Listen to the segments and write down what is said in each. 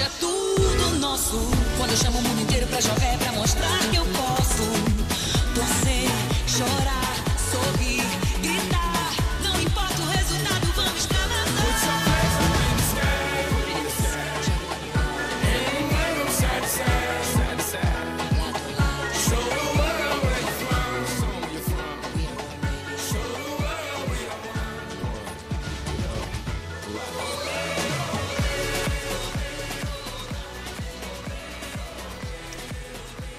é tudo nosso. Quando eu chamo o mundo inteiro pra jogar é pra mostrar que eu posso. Torcer, chorar, sorrir, gritar. Não importa o resultado, vamos extravasar.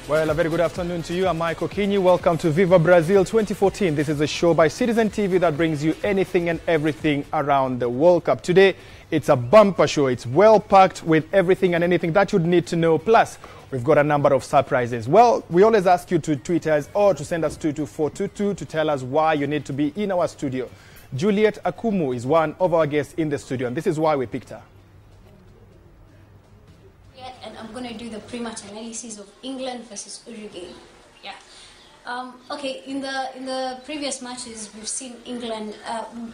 Well, a very good afternoon to you. I'm Michael Kinyi. Welcome to Viva Brazil 2014. This is a show by Citizen TV that brings you anything and everything around the World Cup. Today, it's a bumper show. It's well packed with everything and anything that you'd need to know. Plus, we've got a number of surprises. Well, we always ask you to tweet us or to send us 22422 to tell us why you need to be in our studio. Juliet Akumu is one of our guests in the studio, and this is why we picked her. And I'm going to do the pre-match analysis of England versus Uruguay. Yeah. Okay. In the previous matches, we've seen England.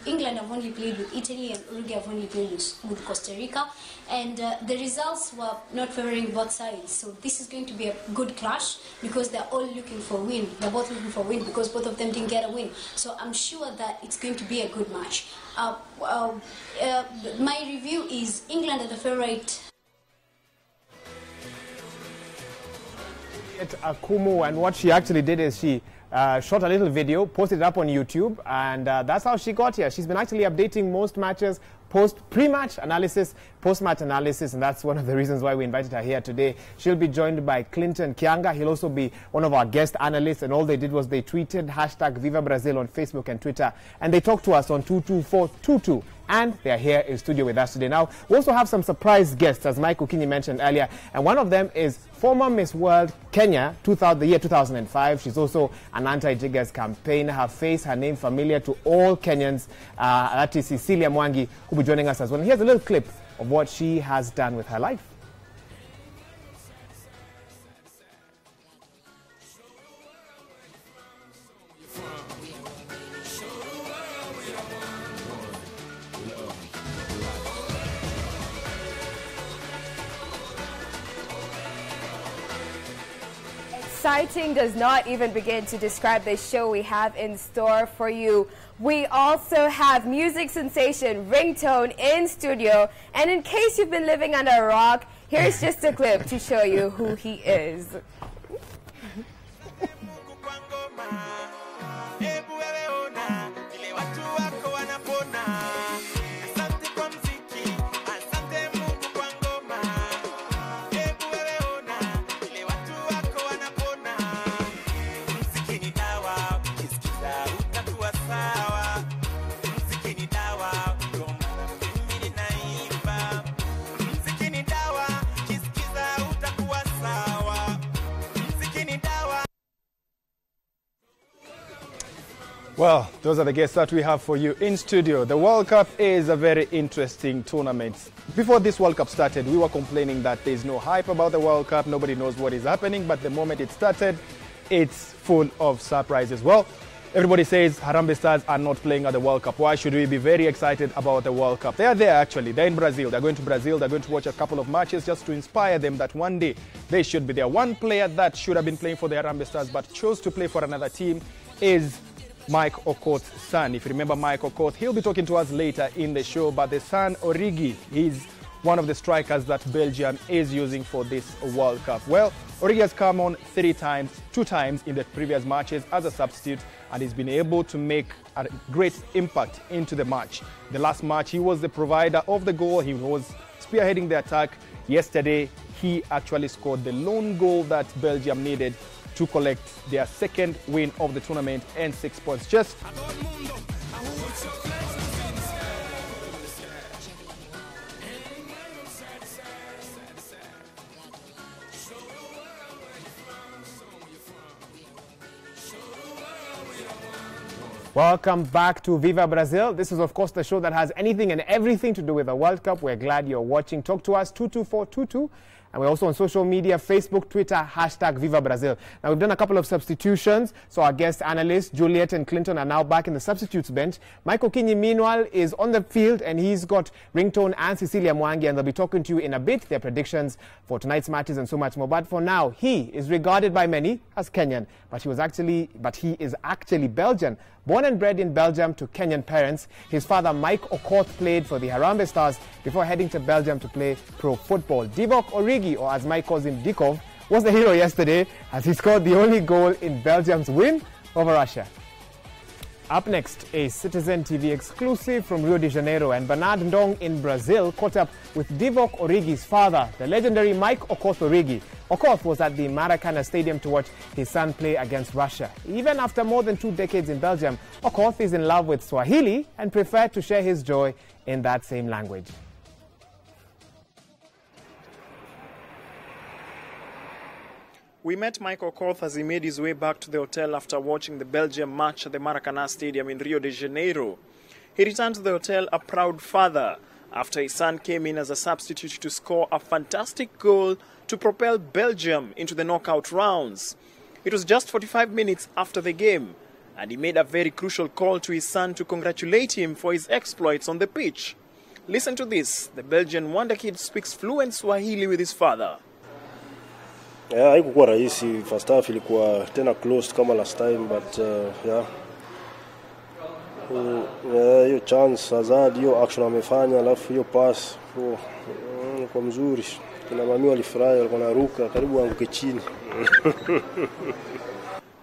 England have only played with Italy, and Uruguay have only played with Costa Rica, and the results were not favoring both sides. So this is going to be a good clash because they're all looking for a win. They're both looking for a win because both of them didn't get a win. So I'm sure that it's going to be a good match. My review is England are the favorite. Akumu, and what she actually did is she shot a little video, posted it up on YouTube, and that's how she got here. She's been actually updating most matches, pre-match analysis, post-match analysis, and that's one of the reasons why we invited her here today. She'll be joined by Clinton Kianga. He'll also be one of our guest analysts, and all they did was they tweeted hashtag Viva Brazil on Facebook and Twitter, and they talked to us on 22422. And they're here in studio with us today. Now, we also have some surprise guests, as Michael Kinyi mentioned earlier, and one of them is former Miss World Kenya, the year 2005. She's also an anti-jiggers campaigner. Her face, her name familiar to all Kenyans. That is Cecilia Mwangi, who will be joining us as well. And here's a little clip of what she has done with her life. Exciting does not even begin to describe the show we have in store for you. We also have music sensation Ringtone in studio, and in case you've been living under a rock, here's just a clip to show you who he is. Well, those are the guests that we have for you in studio. The World Cup is a very interesting tournament. Before this World Cup started, we were complaining that there's no hype about the World Cup. Nobody knows what is happening, but the moment it started, it's full of surprises. Well, everybody says Harambee Stars are not playing at the World Cup. Why should we be very excited about the World Cup? They are there actually. They're in Brazil. They're going to Brazil. They're going to watch a couple of matches just to inspire them that one day they should be there. One player that should have been playing for the Harambee Stars but chose to play for another team is Mike Okoth's son. If you remember Mike Okoth, he'll be talking to us later in the show, but the son, Origi, he's one of the strikers that Belgium is using for this World Cup. Well, Origi has come on 2 times in the previous matches as a substitute, and he's been able to make a great impact into the match. The last match, he was the provider of the goal. He was spearheading the attack. Yesterday, he actually scored the lone goal that Belgium needed to collect their second win of the tournament and 6 points. Just Welcome back to Viva Brazil. This is, of course, the show that has anything and everything to do with the World Cup. We're glad you're watching. Talk to us, 22422. And we're also on social media, Facebook, Twitter, hashtag Viva Brazil. Now, we've done a couple of substitutions. So our guest analysts, Juliet and Clinton, are now back in the substitutes bench. Michael Kinyi, meanwhile, is on the field, and he's got Ringtone and Cecilia Mwangi, and they'll be talking to you in a bit, their predictions for tonight's matches and so much more. But for now, he is regarded by many as Kenyan, but he is actually Belgian. Born and bred in Belgium to Kenyan parents, his father Mike Okoth played for the Harambee Stars before heading to Belgium to play pro football. Divock Origi, or as Mike calls him, Dikov, was the hero yesterday as he scored the only goal in Belgium's win over Russia. Up next, a Citizen TV exclusive from Rio de Janeiro, and Bernard Ndong in Brazil caught up with Divock Origi's father, the legendary Mike Okoth Origi. Okoth was at the Maracana Stadium to watch his son play against Russia. Even after more than 2 decades in Belgium, Okoth is in love with Swahili and preferred to share his joy in that same language. We met Mike Okoth as he made his way back to the hotel after watching the Belgium match at the Maracana Stadium in Rio de Janeiro. He returned to the hotel a proud father after his son came in as a substitute to score a fantastic goal to propel Belgium into the knockout rounds. It was just 45 minutes after the game, and he made a very crucial call to his son to congratulate him for his exploits on the pitch. Listen to this. The Belgian wonder kid speaks fluent Swahili with his father. Haikuwa rahisi. First half ilikuwa tena closed kama last time, but hiyo chance Hazard, hiyo action amefanya, alafu hiyo pass kwa mzuri. Kina mami walifurahi, walikuwa naruka karibu anguke chini.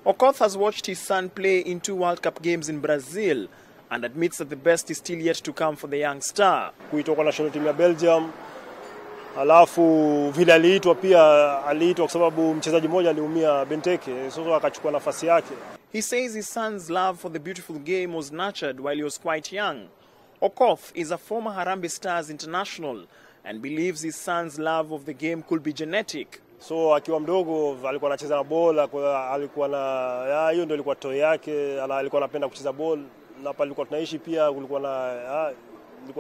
Okoth has watched his son play in 2 World Cup games in Brazil and admits that the best is still yet to come for the young star. Kuitoka national team ya Belgium, alafu vile aliitwa pia aliitwa kwa sababu mchezaji mmoja aliumia Benteke, sasa akachukua nafasi yake. He says his son's love for the beautiful game was nurtured while he was quite young. Okoth is a former Harambee Stars international and believes his son's love of the game could be genetic. So akiwa mdogo alikuwa anacheza na bola, alikuwa na hiyo ndio ilikuwa toy yake, alikuwa anapenda kucheza ball, na pale alikuwa tunaishi pia kulikuwa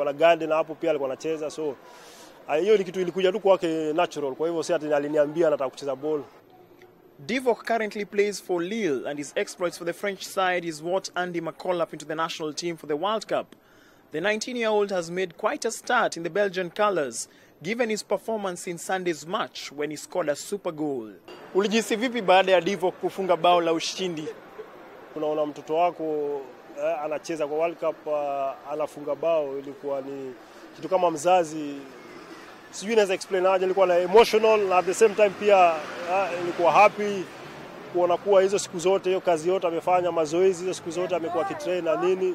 na garden hapo pia alikuwa anacheza, so hiyo ni kitu ilikuja tu kwake natural, kwa hivyo si ati aliniambia anataka kucheza ball. Divock currently plays for Lille, and his exploits for the French side is what earned him a call-up into the national team for the World Cup. The 19-year-old has made quite a start in the Belgian colours, given his performance in Sunday's match when he scored a super goal. Ulijisi vipi baada ya Divock kufunga bao la ushindi? Unaona mtoto wako anacheza kwa World Cup, anafunga bao, ilikuwa ni kitu kama mzazi. Sijui naweza explain aje, ilikuwa na emotional na at the same time pia ilikuwa happy kuona kuwa hizo siku zote hiyo kazi yote amefanya, mazoezi hizo siku zote amekuwa kitrain na nini.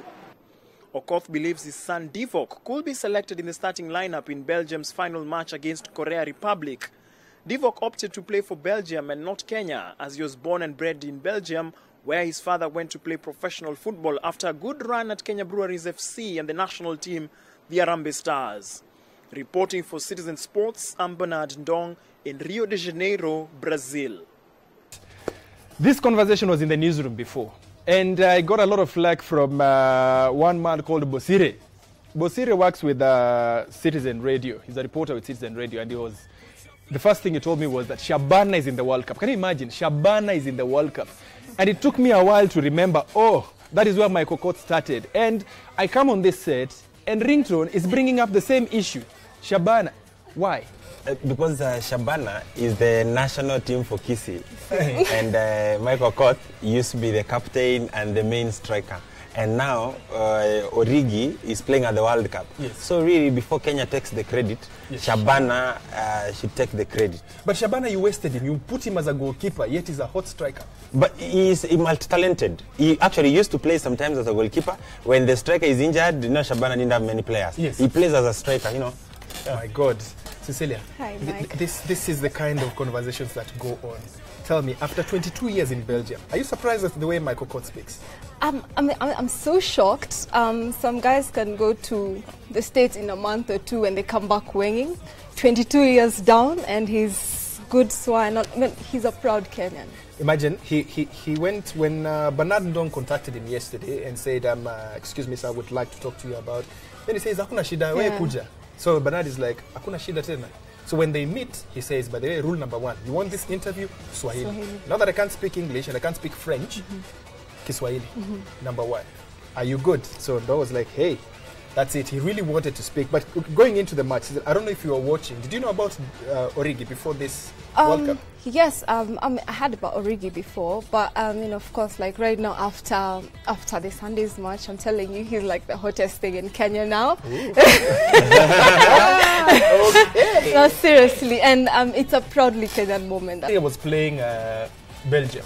Okoth believes his son Divock could be selected in the starting lineup in Belgium's final match against Korea Republic. Divock opted to play for Belgium and not Kenya, as he was born and bred in Belgium, where his father went to play professional football after a good run at Kenya Breweries FC and the national team, the Harambee Stars. Reporting for Citizen Sports, I'm Bernard Ndong in Rio de Janeiro, Brazil. This conversation was in the newsroom before, and I got a lot of flack from one man called Bosire. Bosire works with Citizen Radio. He's a reporter with Citizen Radio, and the first thing he told me was that Shabana is in the World Cup. Can you imagine? Shabana is in the World Cup. And it took me a while to remember, that is where my Okoth started. And I come on this set, and Ringtone is bringing up the same issue. Shabana. Why? Because Shabana is the national team for Kisi. And Michael Okoth used to be the captain and the main striker. And now Origi is playing at the World Cup. Yes. So really, before Kenya takes the credit, yes, Shabana should take the credit. But Shabana, you wasted him. You put him as a goalkeeper, yet he's a hot striker. But he's multi-talented. He actually used to play sometimes as a goalkeeper. When the striker is injured, Shabana didn't have many players. Yes. He plays as a striker, Oh my God. Cecilia, hi, Mike. This is the kind of conversations that go on. Tell me, after 22 years in Belgium, are you surprised at the way Michael Okoth speaks? I'm so shocked. Some guys can go to the States in a month or two and they come back winging. 22 years down and he's good swine. I mean, he's a proud Kenyan. Imagine, he went when Bernard Ndong contacted him yesterday and said, excuse me sir, I would like to talk to you about. Then he says, hakuna shida, wewe kuja. So Bernard is like, hakuna shida tena. So when they meet, he says, by the way, rule number 1, you want this interview? Swahili. Now that I can't speak English and I can't speak French, Kiswahili, number 1. Are you good? So Ndo was like, hey, that's it. He really wanted to speak. But going into the match, I don't know if you were watching. Did you know about Origi before this World Cup? Yes, I heard about Origi before, but you know, of course, like right now after the Sunday's match, I'm telling you, he's like the hottest thing in Kenya now. No, seriously, and it's a proudly Kenyan moment. He was playing Belgium.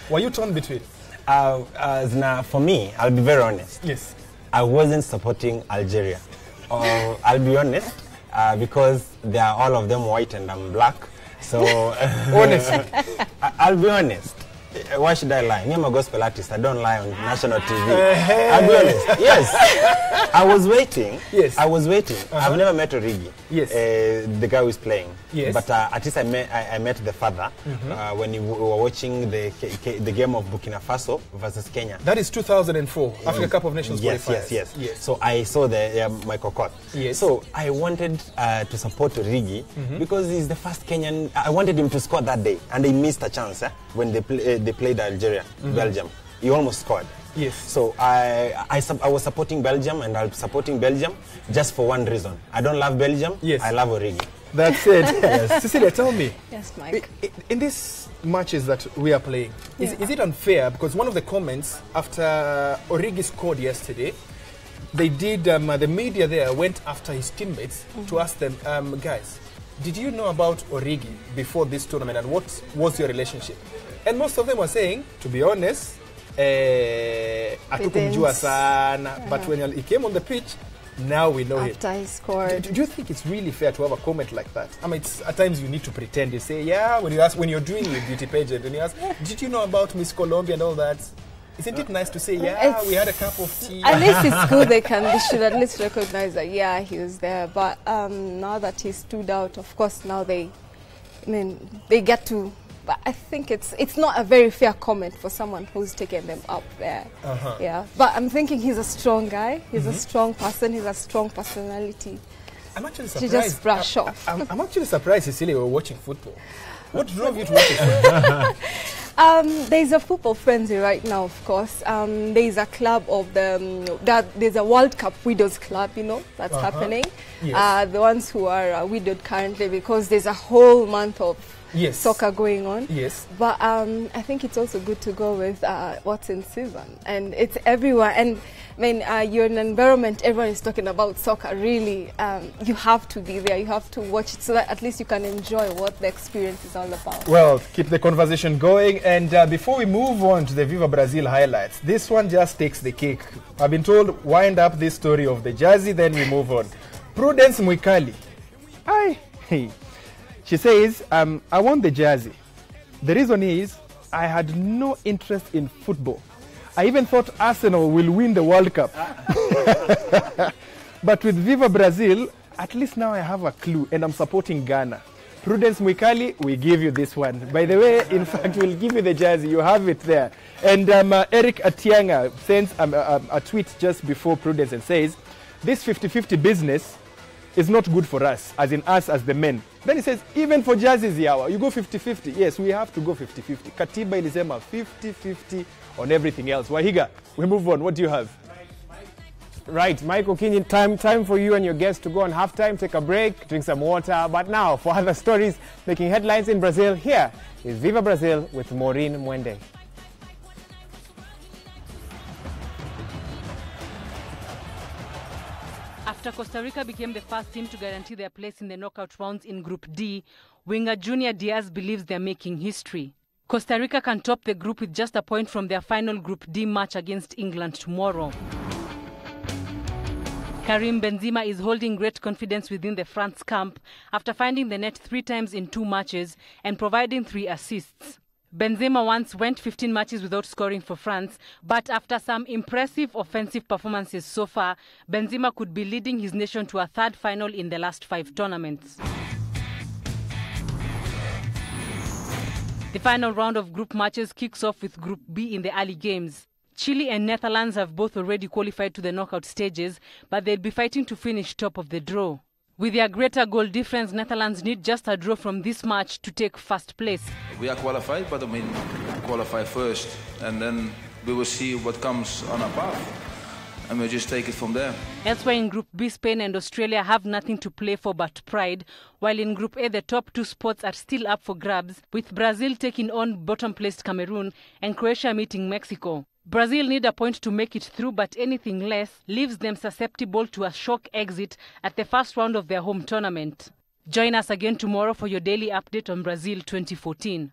Were you torn between? For me, I'll be very honest. Yes. I wasn't supporting Algeria. I'll be honest, because they are all of them white and I'm black. So, honestly, I'll be honest. Why should I lie? I'm a gospel artist. I don't lie on national TV. I'll be honest. Yes. I was waiting. Yes. I was waiting. I've never met Origi. Yes. The guy who is playing. Yes. But at least I met the father when we were watching the game of Burkina Faso versus Kenya. That is 2004, Africa Cup of Nations qualifiers. Yes. So I saw the Michael Kott. Yes. So I wanted to support Origi because he's the first Kenyan. I wanted him to score that day, and he missed a chance when they played Algeria, Belgium. He almost scored. Yes. So I was supporting Belgium, and I'm supporting Belgium just for one reason. I don't love Belgium. Yes. I love Origi. That's it. Yes. Cecilia, tell me. Yes, Mike. In these matches that we are playing, is it unfair? Because one of the comments after Origi scored yesterday, they did, the media there went after his teammates to ask them, guys, did you know about Origi before this tournament, and what was your relationship? And most of them were saying, to be honest, hatukumjua sana, but when he came on the pitch, now we know after he scored. Do you think it's really fair to have a comment like that? I mean, at times you need to pretend. You say, yeah, when you're doing your beauty pageant, and you ask, did you know about Miss Colombia and all that? Isn't it nice to say, yeah, we had a cup of tea? At least it's good. They should at least recognize that, yeah, he was there. But now that he stood out, of course, now they get to. But I think it's not a very fair comment for someone who's taken them up there. Yeah, but I'm thinking he's a strong guy. He's a strong person. He's a strong personality. I'm actually surprised. To just brush off. I'm actually surprised, Cecilia, you were watching football. What drove you to watch football? There's a football frenzy right now, of course. There's a club of there's a World Cup Widows Club, you know, that's happening. Yes. The ones who are widowed currently, because there's a whole month of soccer going on. Yes. But I think it's also good to go with what's in season. And it's everywhere. And I mean, you're in an environment, everyone is talking about soccer. Really, you have to be there. You have to watch it so that at least you can enjoy what the experience is all about. Well, keep the conversation going. And before we move on to the Viva Brazil highlights, this one just takes the cake. I've been told, wind up this story of the jersey, then we move on. Prudence Mwikali. She says, I want the jersey. The reason is, I had no interest in football. I even thought Arsenal will win the World Cup. But with Viva Brazil, at least now I have a clue, and I'm supporting Ghana. Prudence Mwikali, we give you this one. By the way, in fact, we'll give you the jersey. You have it there. And Eric Atianga sends a tweet just before Prudence and says, this 50-50 business is not good for us, as in us as the men. Then he says, even for jerseys, you go 50-50. Yes, we have to go 50-50. Katiba ilisema 50-50 on everything else. Wahiga, we move on. What do you have? Right, Michael Kinyin, time for you and your guests to go on halftime, take a break, drink some water. But now, for other stories making headlines in Brazil, here is Viva Brazil with Maureen Mwende. After Costa Rica became the first team to guarantee their place in the knockout rounds in Group D, winger Junior Diaz believes they're making history. Costa Rica can top the group with just a point from their final Group D match against England tomorrow. Karim Benzema is holding great confidence within the France camp after finding the net 3 times in 2 matches and providing 3 assists. Benzema once went 15 matches without scoring for France, but after some impressive offensive performances so far, Benzema could be leading his nation to a 3rd final in the last 5 tournaments. The final round of group matches kicks off with Group B in the early games. Chile and Netherlands have both already qualified to the knockout stages, but they'll be fighting to finish top of the draw. With their greater goal difference, Netherlands need just a draw from this match to take first place. We are qualified, but I mean, qualify first, and then we will see what comes on our path. And we'll just take it from there. Elsewhere in Group B, Spain and Australia have nothing to play for but pride, while in Group A, the top 2 spots are still up for grabs, with Brazil taking on bottom-placed Cameroon and Croatia meeting Mexico. Brazil need a point to make it through, but anything less leaves them susceptible to a shock exit at the first round of their home tournament. Join us again tomorrow for your daily update on Brazil 2014.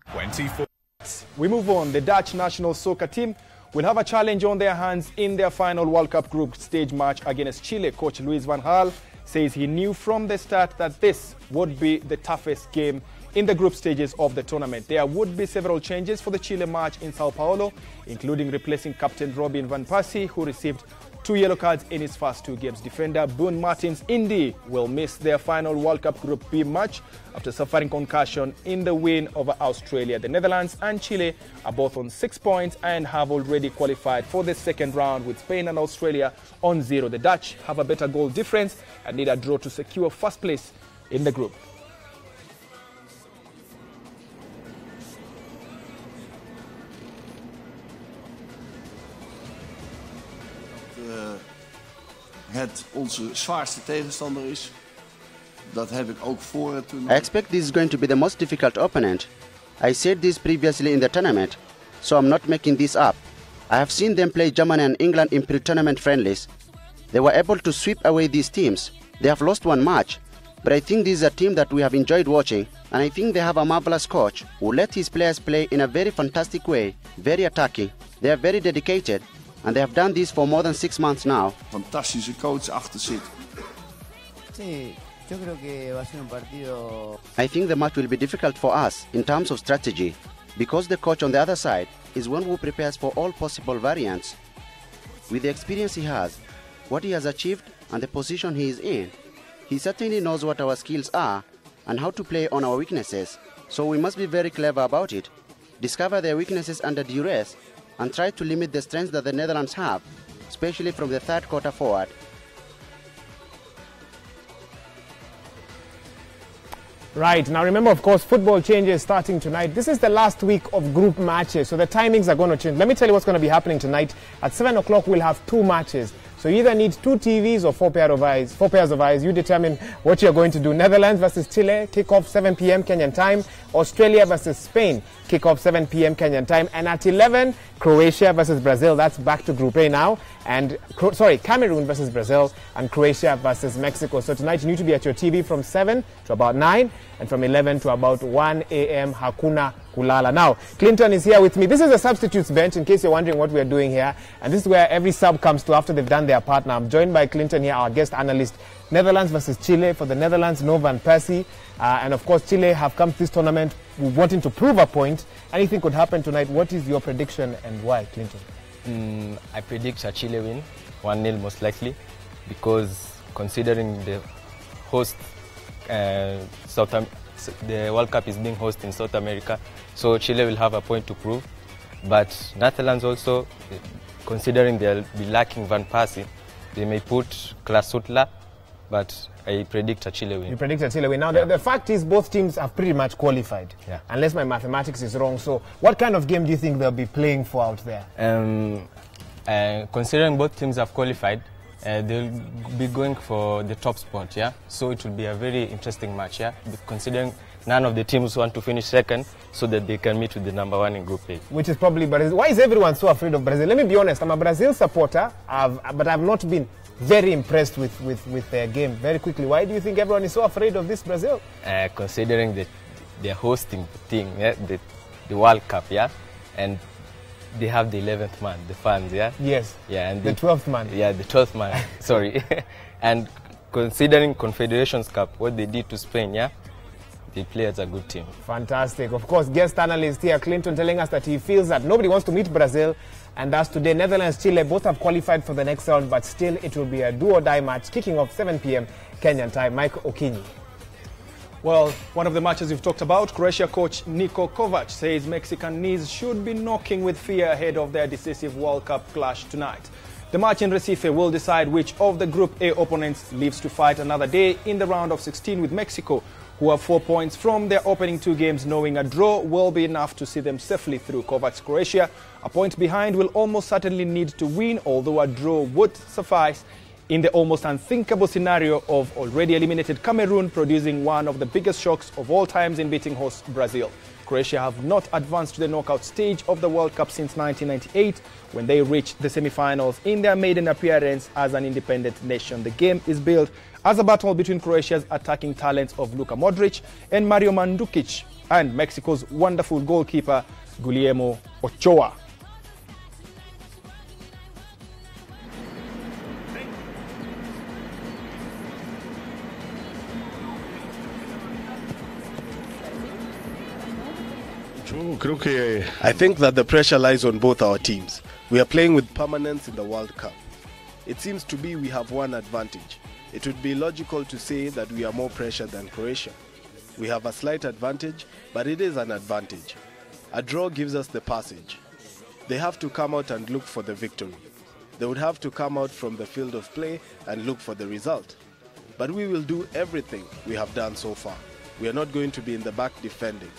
We move on. The Dutch national soccer team will have a challenge on their hands in their final World Cup group stage match against Chile. Coach Luis van Gaal says he knew from the start that this would be the toughest game in the group stages of the tournament. There would be several changes for the Chile match in Sao Paulo, including replacing captain Robin van Persie, who received 2 yellow cards in his first 2 games. Defender Boone Martins Indy will miss their final World Cup Group B match after suffering concussion in the win over Australia. The Netherlands and Chile are both on 6 points and have already qualified for the second round, with Spain and Australia on 0. The Dutch have a better goal difference and need a draw to secure first place in the group. Het onze zwaarste tegenstander is. Dat heb ik ook voor het toernooi. I expect this is going to be the most difficult opponent. I said this previously in the tournament, so I'm not making this up. I have seen them play Germany and England in pre-tournament friendlies. They were able to sweep away these teams. They have lost 1 match, but I think this is a team that we have enjoyed watching, and I think they have a marvelous coach who let his players play in a very fantastic way, very attacking. They are very dedicated. And they have done this for more than 6 months now. Fantastische coach achter zit. I think the match will be difficult for us in terms of strategy, because the coach on the other side is one who prepares for all possible variants. With the experience he has, what he has achieved and the position he is in, he certainly knows what our skills are and how to play on our weaknesses. So we must be very clever about it, discover their weaknesses under duress, and try to limit the strengths that the Netherlands have, especially from the 3rd quarter forward. Right, now remember, of course, football changes starting tonight. This is the last week of group matches, so the timings are going to change. Let me tell you what's going to be happening tonight. At 7 o'clock, we'll have 2 matches. So you either need 2 TVs or 4 pairs of eyes. 4 pairs of eyes. You determine what you're going to do. Netherlands versus Chile, kick-off 7 p.m. Kenyan time. Australia versus Spain, kick-off 7 p.m. Kenyan time. And at 11, Croatia versus Brazil. That's back to Group A now. And, Cameroon versus Brazil and Croatia versus Mexico. So tonight you need to be at your TV from 7 to about 9 and from 11 to about 1 a.m. Hakuna Kulala. Now, Clinton is here with me. This is the substitutes bench, in case you're wondering what we're doing here. And this is where every sub comes to after they've done their part. Now, I'm joined by Clinton here, our guest analyst. Netherlands versus Chile. For the Netherlands, no Van Persie. And of course, Chile have come to this tournament wanting to prove a point. Anything could happen tonight. What is your prediction and why, Clinton? I predict a Chile win, 1-0 most likely, because considering the host, the World Cup is being hosted in South America, so Chile will have a point to prove. But Netherlands also, considering they'll be lacking Van Persie, they may put Klasutla, but I predict a Chile win. You predict a Chile win. Now, the fact is both teams have pretty much qualified, unless my mathematics is wrong. So what kind of game do you think they'll be playing for out there? Considering both teams have qualified, they'll be going for the top spot, So it will be a very interesting match, considering none of the teams want to finish second so that they can meet with the number 1 in Group A. Which is probably Brazil. Why is everyone so afraid of Brazil? Let me be honest, I'm a Brazil supporter, but I've not been very impressed with their game. Very quickly, why do you think everyone is so afraid of this Brazil? Considering that they're hosting the thing, the World Cup, and they have the 11th man, the fans, Yes. And the 12th man. Yeah, the 12th man. Sorry. And considering Confederations Cup, what they did to Spain, they play as a good team. Fantastic. Of course, guest analyst here, Clinton, telling us that he feels that nobody wants to meet Brazil. And thus today, Netherlands, Chile both have qualified for the next round, but still it will be a do-or-die match kicking off 7 p.m. Kenyan time. Mike Okinyi. Well, one of the matches we've talked about, Croatia coach Niko Kovac says Mexican knees should be knocking with fear ahead of their decisive World Cup clash tonight. The match in Recife will decide which of the Group A opponents lives to fight another day in the round of 16 with Mexico, who have 4 points from their opening 2 games, knowing a draw will be enough to see them safely through. Kovacs Croatia, a point behind, will almost certainly need to win, although a draw would suffice in the almost unthinkable scenario of already eliminated Cameroon producing one of the biggest shocks of all times in beating host Brazil. Croatia have not advanced to the knockout stage of the World Cup since 1998, when they reached the semi-finals in their maiden appearance as an independent nation. The game is billed as a battle between Croatia's attacking talents of Luka Modric and Mario Mandzukic and Mexico's wonderful goalkeeper Guillermo Ochoa. I think that the pressure lies on both our teams. We are playing with permanence in the World Cup. It seems to be we have one advantage. It would be logical to say that we are more pressured than Croatia. We have a slight advantage, but it is an advantage. A draw gives us the passage. They have to come out and look for the victory. They would have to come out from the field of play and look for the result. But we will do everything we have done so far. We are not going to be in the back defending.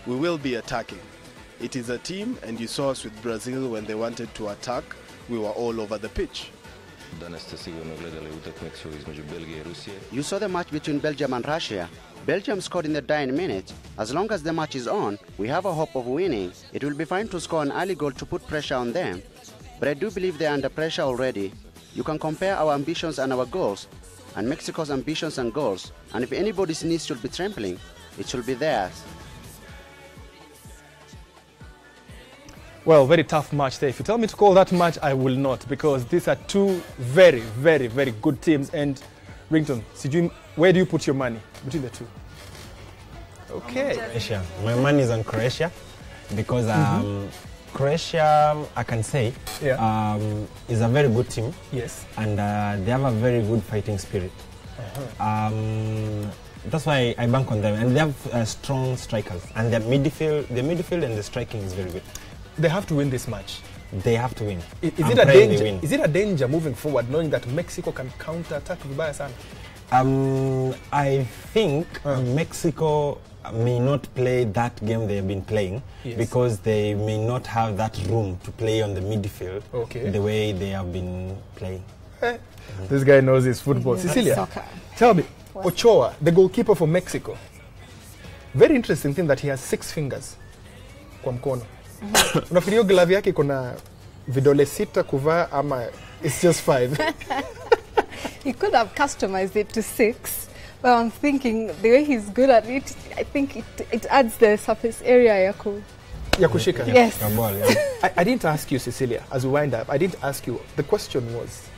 We will be attacking. It is a team, and you saw us with Brazil when they wanted to attack. We were all over the pitch. You saw the match between Belgium and Russia. Belgium scored in the dying minute. As long as the match is on, we have a hope of winning. It will be fine to score an early goal to put pressure on them. But I do believe they are under pressure already. You can compare our ambitions and our goals, and Mexico's ambitions and goals. And if anybody's knees should be trembling, it should be theirs. Well, very tough match there. If you tell me to call that match, I will not, because these are two very, very, very good teams. And Ringtone, where do you put your money between the two? Okay. Croatia. My money is on Croatia because Croatia, I can say, is a very good team. Yes. And they have a very good fighting spirit. That's why I bank on them. And they have strong strikers. And the midfield and the striking is very good. They have to win this match. They have to win. Is it a danger? Is it a danger moving forward, knowing that Mexico can counter-attack vibaya sana? I think Mexico may not play that game they have been playing because they may not have that room to play on the midfield the way they have been playing. This guy knows his football. Cecilia, tell me, Ochoa, the goalkeeper for Mexico, very interesting thing that he has 6 fingers kwa mkono. Unafikiria glove yake kuna vidole 6 kuvaa ama it's just 5? He could have customized it to 6, but I'm thinking the way he's good at it, I think it adds the surface area ya kushika. Yes. I didn't ask you, Cecilia, as we wind up, I didn't ask you. The question was,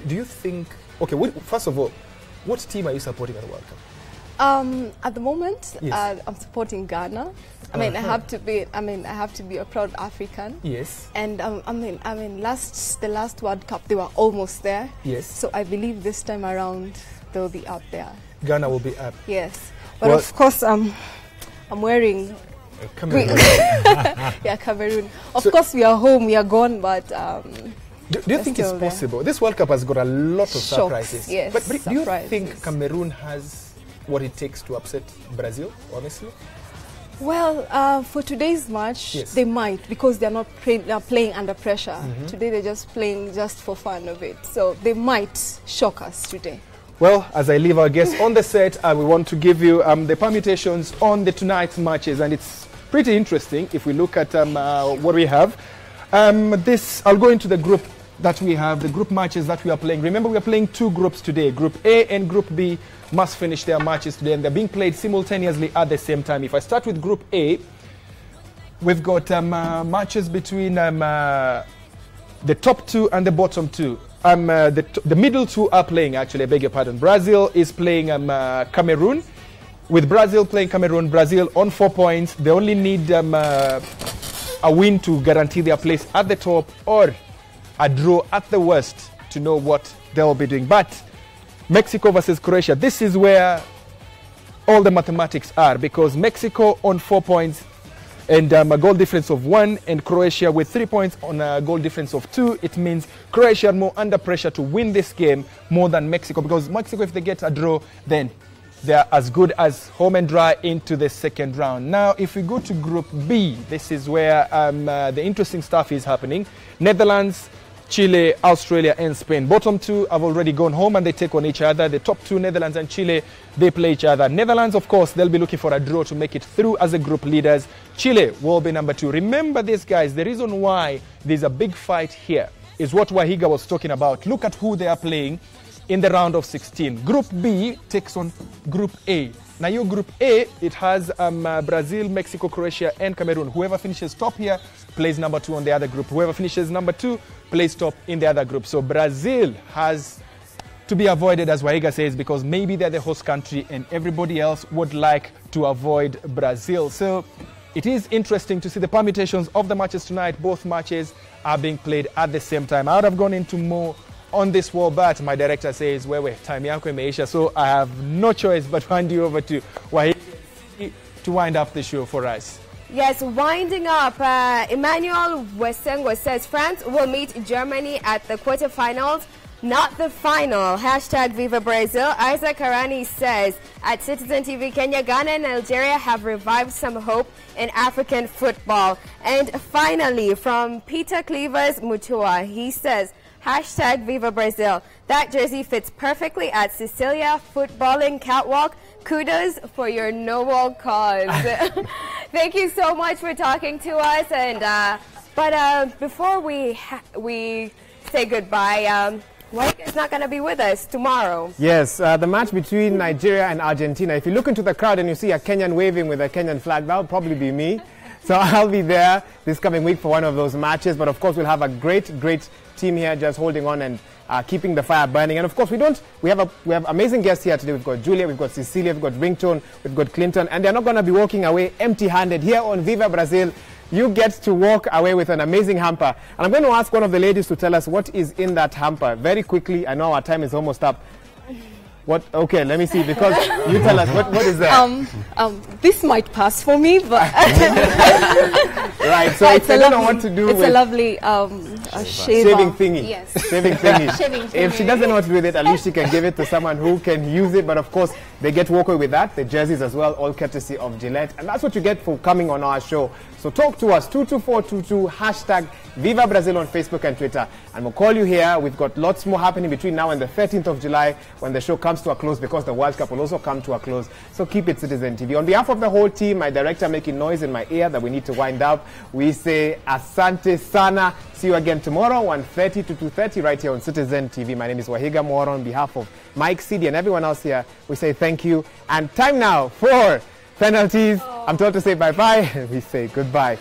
do you think, first of all, what team are you supporting at the World Cup? At the moment, I'm supporting Ghana. I mean, I have to be a proud African. Yes. And the last World Cup, they were almost there. Yes. So I believe this time around they'll be up there. Ghana will be up. Yes. But of course, I'm wearing Cameroon. Yeah, Cameroon. Of course, we are home, we are gone, but. Do you think it's possible? This World Cup has got a lot of surprises. Yes. But do you think Cameroon has what it takes to upset Brazil, honestly? Well, for today's match, they might, because they're not playing under pressure. Today they're just playing just for fun of it. So they might shock us today. Well, as I leave our guests on the set, we want to give you the permutations on the tonight's matches, and it's pretty interesting if we look at what we have. I'll go into the group that we have, the group matches that we are playing. Remember, we are playing 2 groups today. Group A and Group B must finish their matches today, and they're being played simultaneously at the same time. If I start with Group A, we've got matches between the top 2 and the bottom 2. The middle 2 are playing, actually, I beg your pardon. Brazil is playing Cameroon. With Brazil playing Cameroon, Brazil on 4 points. They only need a win to guarantee their place at the top, or a draw at the worst to know what they'll be doing. But Mexico versus Croatia, this is where all the mathematics are, because Mexico on 4 points, and a goal difference of 1, and Croatia with 3 points on a goal difference of 2. It means Croatia are more under pressure to win this game more than Mexico, because Mexico, if they get a draw, then they're as good as home and dry into the second round. Now, if we go to Group B, this is where the interesting stuff is happening. Netherlands, Chile, Australia, and Spain. Bottom 2 have already gone home and they take on each other. The top 2, Netherlands and Chile, they play each other. Netherlands, of course, they'll be looking for a draw to make it through as the group leaders. Chile will be number 2. Remember this, guys, the reason why there's a big fight here is what Wahiga was talking about. Look at who they are playing in the round of 16. Group B takes on Group A. Now, your Group A, it has Brazil, Mexico, Croatia, and Cameroon. Whoever finishes top here plays number 2 on the other group. Whoever finishes number 2 plays top in the other group. So Brazil has to be avoided, as Wahiga says, because maybe they're the host country and everybody else would like to avoid Brazil. So it is interesting to see the permutations of the matches tonight. Both matches are being played at the same time. I would have gone into more on this war, but my director says, wewe, time yako imeisha, so I have no choice but to hand you over to Wahiga to wind up the show for us. Yes, winding up, Emmanuel Wesengo says France will meet Germany at the quarterfinals, not the final. Hashtag Viva Brazil. Isaac Arani says, at Citizen TV, Kenya, Ghana, and Algeria have revived some hope in African football. And finally, from Peter Cleavers Mutua, he says, hashtag Viva Brazil. That jersey fits perfectly at Cecilia Footballing Catwalk. Kudos for your noble cause. Thank you so much for talking to us. And but before we say goodbye, Wahiga is not going to be with us tomorrow. Yes, the match between Nigeria and Argentina. If you look into the crowd and you see a Kenyan waving with a Kenyan flag, that'll probably be me. So I'll be there this coming week for one of those matches. But of course, we'll have a great team here just holding on and keeping the fire burning. And of course, we have amazing guests here today. We've got Julia, we've got Cecilia, we've got Ringtone, we've got Clinton, and they're not going to be walking away empty-handed. Here on Viva Brazil, you get to walk away with an amazing hamper. And I'm going to ask one of the ladies to tell us what is in that hamper very quickly. I know our time is almost up. What? Okay, let me see, because you tell us, what is that? This might pass for me, but... Right, so it's I don't know what to do with... It's a lovely shaving thingy. Yes. Shaving thingy. Shaving thingy. If she doesn't know what to do with it, at least she can give it to someone who can use it. But of course, they get to walk away with that. The jerseys as well, all courtesy of Gillette. And that's what you get for coming on our show. So talk to us, 22422, hashtag Viva Brazil on Facebook and Twitter. And we'll call you here. We've got lots more happening between now and the 13th of July when the show comes to a close, because the World Cup will also come to a close. So keep it Citizen TV. On behalf of the whole team, my director making noise in my ear that we need to wind up, we say Asante Sana. See you again tomorrow, 1:30 to 2:30, right here on Citizen TV. My name is Wahiga Mwara. On behalf of Mike, CD, and everyone else here, we say thank you. And time now for penalties. I'm told to say bye-bye. We say goodbye.